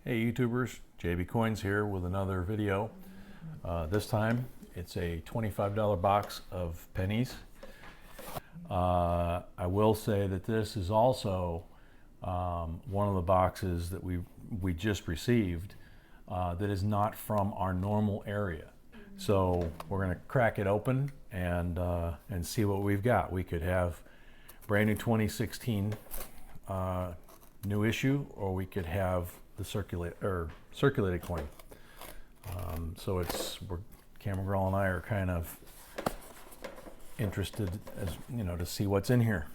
Hey YouTubers, JB Coins here with another video. This time it's a $25 box of pennies. I will say that this is also one of the boxes that we just received that is not from our normal area. So we're going to crack it open and see what we've got. We could have brand new 2016 new issue, or we could have the circulated coin. So Camera Girl and I are kind of interested, as you know, to see what's in here.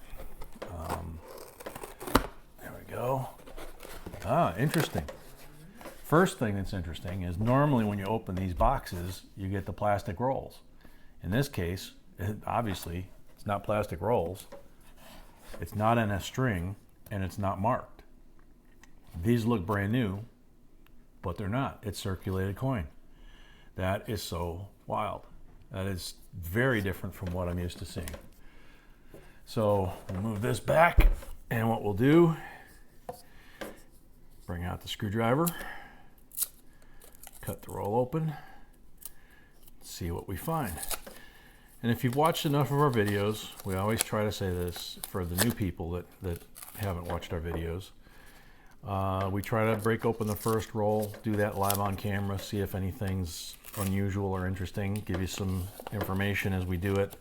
There we go. Interesting. First thing that's interesting is normally when you open these boxes, you get the plastic rolls. In this case, obviously, it's not plastic rolls. It's not in a string, and it's not marked. These look brand new, but they're not. It's circulated coin. That is so wild. That is very different from what I'm used to seeing. So we'll move this back, and what we'll do, bring out the screwdriver, cut the roll open, see what we find. And if you've watched enough of our videos, we always try to say this for the new people that haven't watched our videos. We try to break open the first roll, do that live on camera, see if anything's unusual or interesting, give you some information as we do it.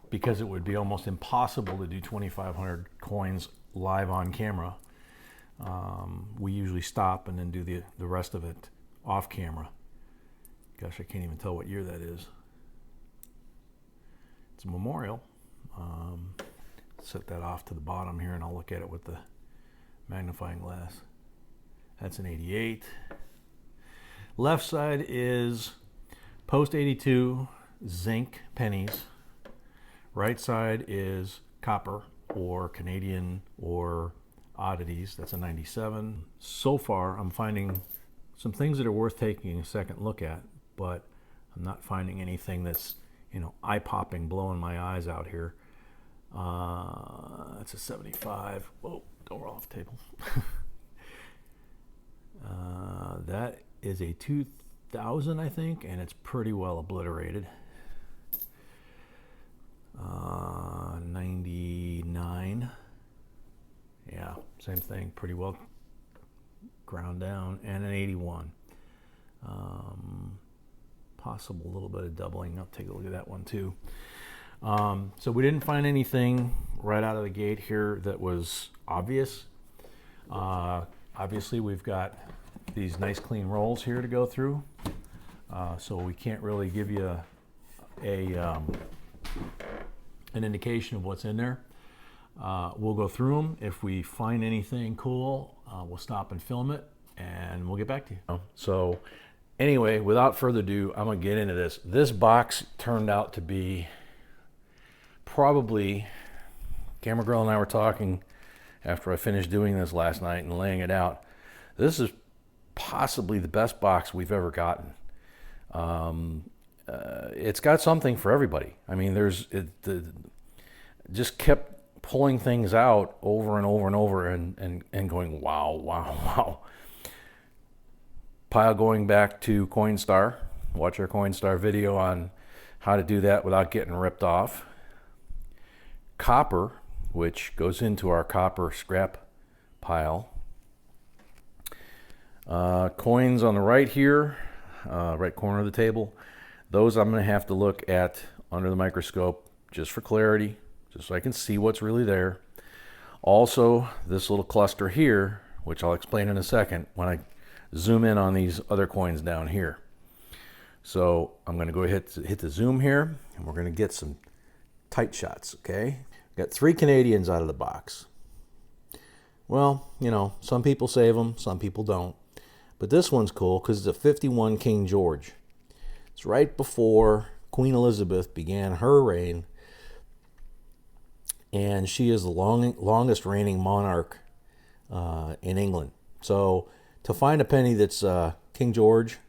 Because it would be almost impossible to do 2,500 coins live on camera, we usually stop and then do the rest of it off camera. Gosh, I can't even tell what year that is. It's a memorial. Set that off to the bottom here, and I'll look at it with the magnifying glass. That's an 88. Left side is post 82 zinc pennies. Right side is copper or Canadian or oddities. That's a 97. So far, I'm finding some things that are worth taking a second look at, but I'm not finding anything that's, you know, eye-popping, blowing my eyes out here. That's a 75. Whoa, don't roll off the table. That is a 2000, I think, and it's pretty well obliterated. 99. Yeah, same thing, pretty well ground down, and an 81. Possible a little bit of doubling. I'll take a look at that one too. So we didn't find anything right out of the gate here that was obvious. Obviously, we've got these nice clean rolls here to go through, so we can't really give you an indication of what's in there. We'll go through them. If we find anything cool, we'll stop and film it, and we'll get back to you. So anyway, without further ado, I'm going to get into this. This box turned out to be probably, Camera Girl and I were talking after I finished doing this last night and laying it out. This is possibly the best box we've ever gotten. It's got something for everybody. I mean, just kept pulling things out over and over and over and going, wow, wow, wow. Pile going back to Coinstar. Watch our Coinstar video on how to do that without getting ripped off. Copper, which goes into our copper scrap pile. Coins on the right here, right corner of the table. Those I'm going to have to look at under the microscope just for clarity, just so I can see what's really there. Also, this little cluster here, which I'll explain in a second when I zoom in on these other coins down here. So I'm going to go ahead and hit the zoom here, and we're going to get some tight shots, okay? Got 3 Canadians out of the box. Well, you know, some people save them, some people don't. But this one's cool because it's a 51 King George. It's right before Queen Elizabeth began her reign, and she is the longest reigning monarch in England. So to find a penny that's King George,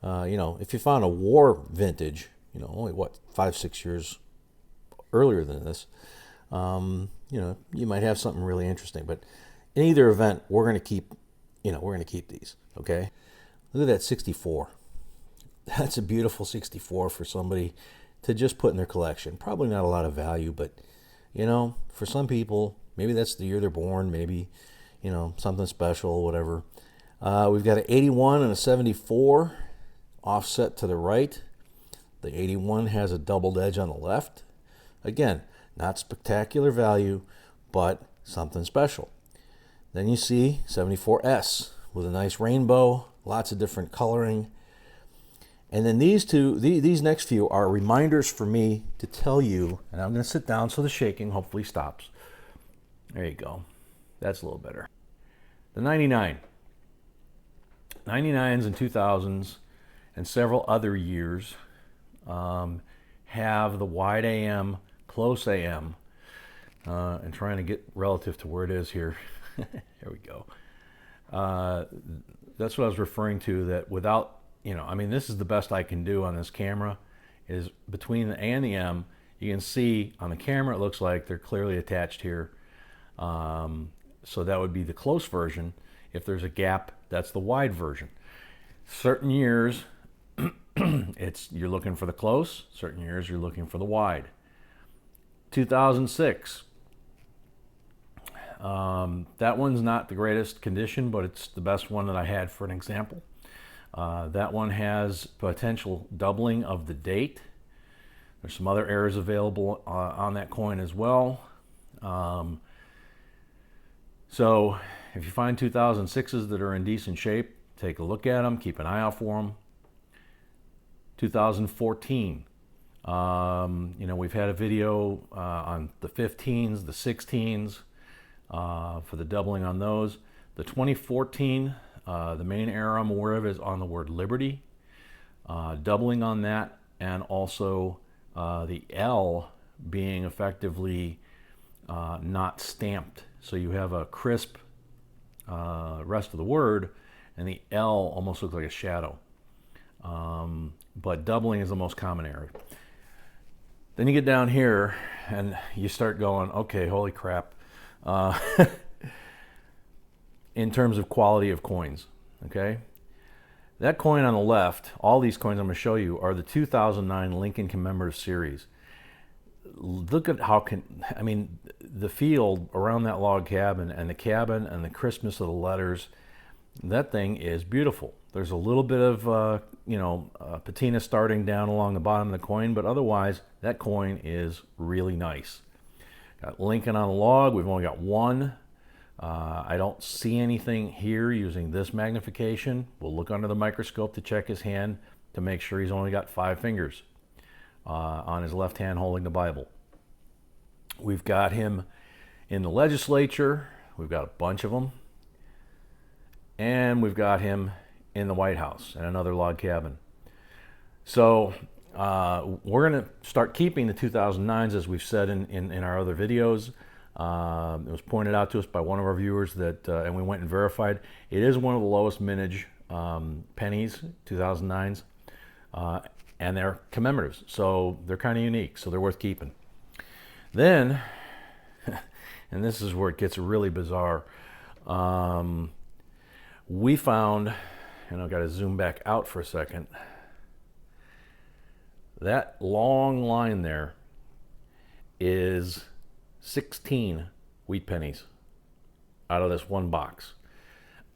you know, if you found a war vintage, you know, only what, 5-6 years earlier than this, you know, you might have something really interesting. But in either event, we're going to keep, you know, we're going to keep these. Okay. Look at that 64. That's a beautiful 64 for somebody to just put in their collection. Probably not a lot of value, but, you know, for some people, maybe that's the year they're born, maybe, you know, something special, whatever. We've got an 81 and a 74 offset to the right. The 81 has a doubled edge on the left. Again, not spectacular value, but something special. Then you see 74S with a nice rainbow, lots of different coloring. And then these next few are reminders for me to tell you, and I'm going to sit down so the shaking hopefully stops. There you go. That's a little better. The 99. 99s and 2000s and several other years have the wide AM, close AM, and trying to get relative to where it is here. There we go. That's what I was referring to, that without, you know, I mean, this is the best I can do on this camera, is between the A and the M, you can see on the camera it looks like they're clearly attached here. So that would be the close version. If there's a gap, that's the wide version. Certain years, you're looking for the close. Certain years, you're looking for the wide. 2006. That one's not the greatest condition, but it's the best one that I had for an example. That one has potential doubling of the date. There's some other errors available on that coin as well. So if you find 2006s that are in decent shape, take a look at them, keep an eye out for them. 2014. You know, we've had a video on the 15s, the 16s, for the doubling on those. The 2014, the main error I'm aware of is on the word Liberty, doubling on that, and also the L being effectively not stamped. So you have a crisp rest of the word, and the L almost looks like a shadow. But doubling is the most common error. Then you get down here and you start going, okay, holy crap. In terms of quality of coins, okay? That coin on the left, all these coins I'm going to show you are the 2009 Lincoln Commemorative Series. Look at how, I mean, the field around that log cabin and the crispness of the letters, that thing is beautiful. There's a little bit of, you know, patina starting down along the bottom of the coin, but otherwise, that coin is really nice. Got Lincoln on the log. We've only got one. I don't see anything here using this magnification. We'll look under the microscope to check his hand to make sure he's only got 5 fingers on his left hand holding the Bible. We've got him in the legislature. We've got a bunch of them. And we've got him in the White House and another log cabin. So we're going to start keeping the 2009s, as we've said in our other videos. It was pointed out to us by one of our viewers that, and we went and verified, it is one of the lowest mintage pennies, 2009s, and they're commemoratives, so they're kind of unique, so they're worth keeping. Then, and this is where it gets really bizarre, we found, and I've got to zoom back out for a second, that long line there is 16 wheat pennies out of this one box.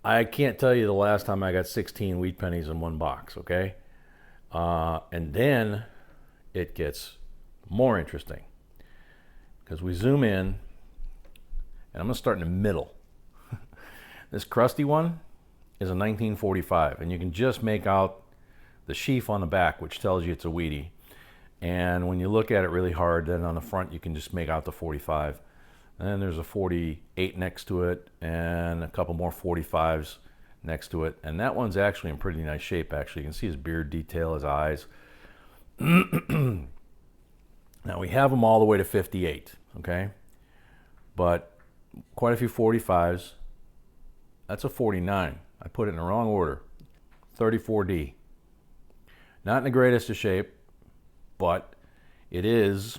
I can't tell you the last time I got 16 wheat pennies in one box, okay? And then it gets more interesting because we zoom in, and I'm going to start in the middle. This crusty one is a 1945, and you can just make out the sheaf on the back, which tells you it's a wheatie. And when you look at it really hard, then on the front you can just make out the 45. And then there's a 48 next to it and a couple more 45s next to it. And that one's actually in pretty nice shape, actually. You can see his beard detail, his eyes. Now we have them all the way to 58, okay? But quite a few 45s. That's a 49. I put it in the wrong order. 34D. Not in the greatest of shape, but it is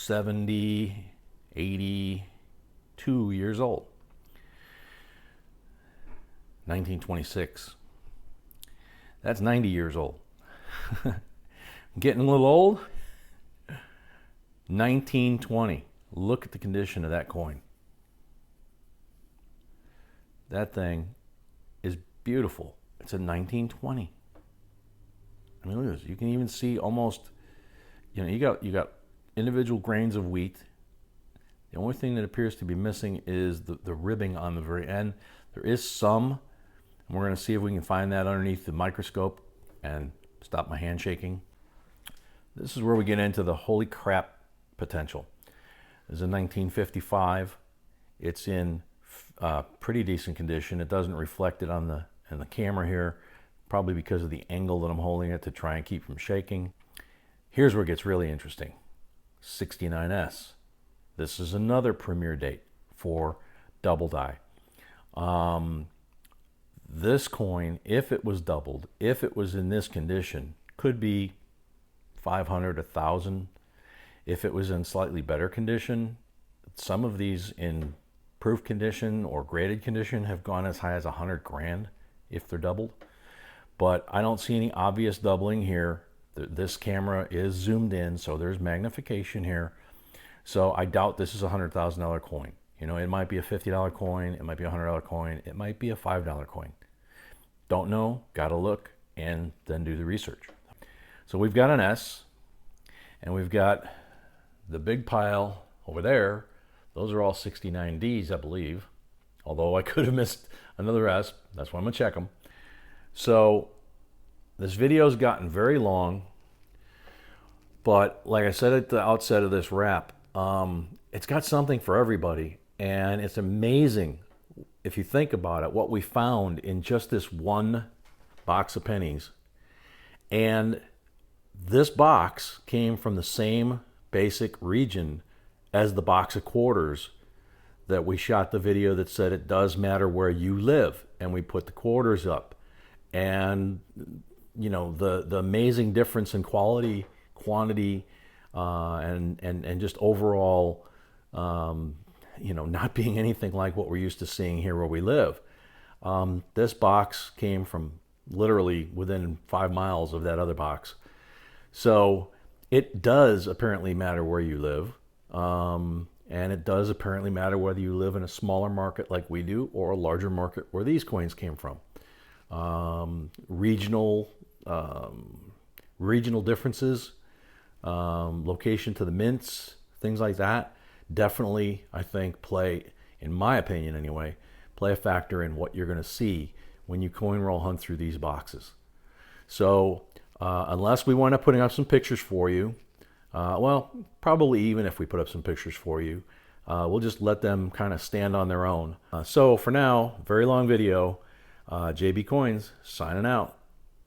70, 82 years old. 1926. That's 90 years old. Getting a little old. 1920. Look at the condition of that coin. That thing is beautiful. It's a 1920. I mean, look at this. You can even see almost, you know, you got individual grains of wheat. The only thing that appears to be missing is the ribbing on the very end. There is some, and we're going to see if we can find that underneath the microscope and stop my hand shaking. This is where we get into the holy crap potential. This is a 1955. It's in pretty decent condition. It doesn't reflect it on the camera here, probably because of the angle that I'm holding it to try and keep from shaking. Here's where it gets really interesting. 69S. This is another premiere date for double die. This coin, if it was doubled, if it was in this condition, could be 500, 1,000. If it was in slightly better condition, some of these in proof condition or graded condition have gone as high as 100 grand if they're doubled. But I don't see any obvious doubling here. This camera is zoomed in, so there's magnification here. So I doubt this is a $100,000 coin. You know, it might be a $50 coin, it might be a $100 coin, it might be a $5 coin. Don't know, gotta look, and then do the research. So we've got an S, and we've got the big pile over there. Those are all 69Ds, I believe. Although I could have missed another S, that's why I'm gonna check them. So this video's gotten very long, but like I said at the outset of this wrap, it's got something for everybody, and it's amazing if you think about it, what we found in just this one box of pennies. And this box came from the same basic region as the box of quarters that we shot the video that said it does matter where you live, and we put the quarters up. And you know, the amazing difference in quality, quantity, and just overall, you know, not being anything like what we're used to seeing here where we live. This box came from literally within 5 miles of that other box. So it does apparently matter where you live. And it does apparently matter whether you live in a smaller market like we do or a larger market where these coins came from. Regional differences, location to the mints, things like that, definitely, I think, play, in my opinion anyway, play a factor in what you're going to see when you coin roll hunt through these boxes. So unless we wind up putting up some pictures for you, well, probably even if we put up some pictures for you, we'll just let them kind of stand on their own. So for now, very long video, JB Coins signing out.